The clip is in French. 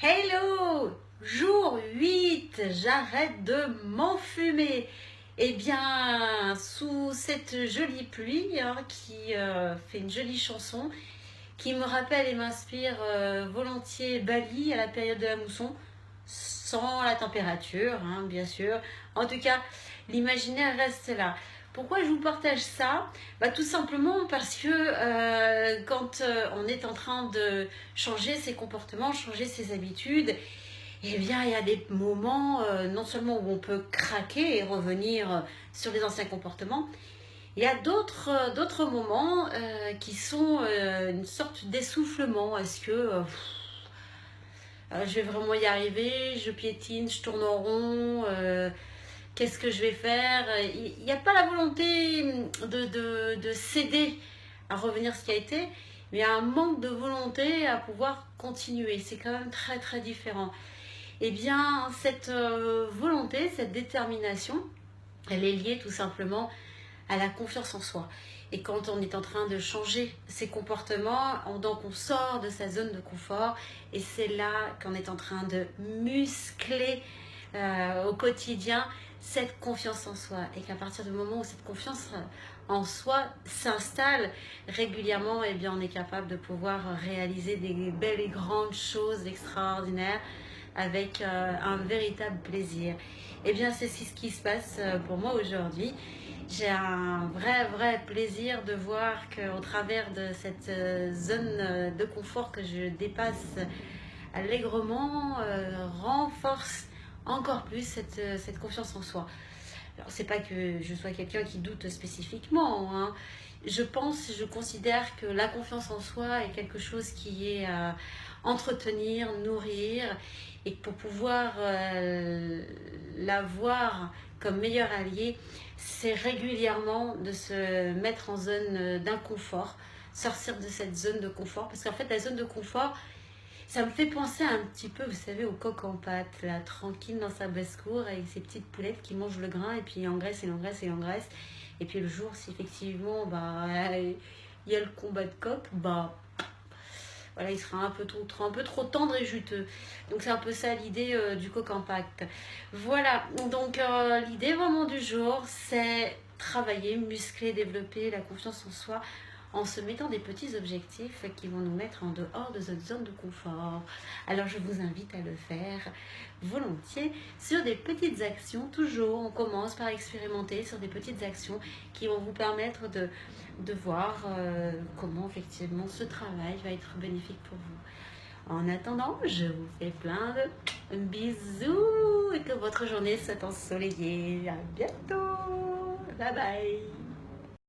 Hello! Jour 8, j'arrête de m'enfumer. Eh bien, sous cette jolie pluie qui fait une jolie chanson, qui me rappelle et m'inspire volontiers Bali à la période de la mousson, sans la température, bien sûr. En tout cas, l'imaginaire reste là. Pourquoi je vous partage ça? Tout simplement parce que quand on est en train de changer ses comportements, changer ses habitudes, eh bien, il y a des moments, non seulement où on peut craquer et revenir sur les anciens comportements, il y a d'autres moments qui sont une sorte d'essoufflement. Est-ce que je vais vraiment y arriver? Je piétine, je tourne en rond. Qu'est-ce que je vais faire? Il n'y a pas la volonté de céder à revenir ce qui a été, mais il y a un manque de volonté à pouvoir continuer. C'est quand même très très différent. Eh bien, cette volonté, cette détermination, elle est liée tout simplement à la confiance en soi. Et quand on est en train de changer ses comportements, donc on sort de sa zone de confort, et c'est là qu'on est en train de muscler au quotidien cette confiance en soi. Et qu'à partir du moment où cette confiance en soi s'installe régulièrement, eh bien on est capable de pouvoir réaliser des belles et grandes choses extraordinaires avec un véritable plaisir. Eh bien, c'est ce qui se passe pour moi aujourd'hui. J'ai un vrai plaisir de voir qu'au travers de cette zone de confort que je dépasse allègrement, renforce encore plus cette confiance en soi. Alors, c'est pas que je sois quelqu'un qui doute spécifiquement, je considère que la confiance en soi est quelque chose qui est à entretenir, nourrir, et pour pouvoir l'avoir comme meilleur allié, c'est régulièrement de se mettre en zone d'inconfort, sortir de cette zone de confort, parce qu'en fait la zone de confort, ça me fait penser un petit peu, vous savez, au coq en pâte, là, tranquille dans sa basse-cour, avec ses petites poulettes qui mangent le grain, et puis il engraisse, il engraisse, il engraisse. Et puis le jour, si effectivement, il y a le combat de coq, voilà, il sera un peu trop tendre et juteux. Donc c'est un peu ça l'idée du coq en pâte. Voilà, donc l'idée vraiment du jour, c'est travailler, muscler, développer la confiance en soi, en se mettant des petits objectifs qui vont nous mettre en dehors de notre zone de confort. Alors je vous invite à le faire volontiers sur des petites actions. Toujours, on commence par expérimenter sur des petites actions qui vont vous permettre de voir comment effectivement ce travail va être bénéfique pour vous. En attendant, je vous fais plein de bisous et que votre journée soit ensoleillée. À bientôt. Bye bye.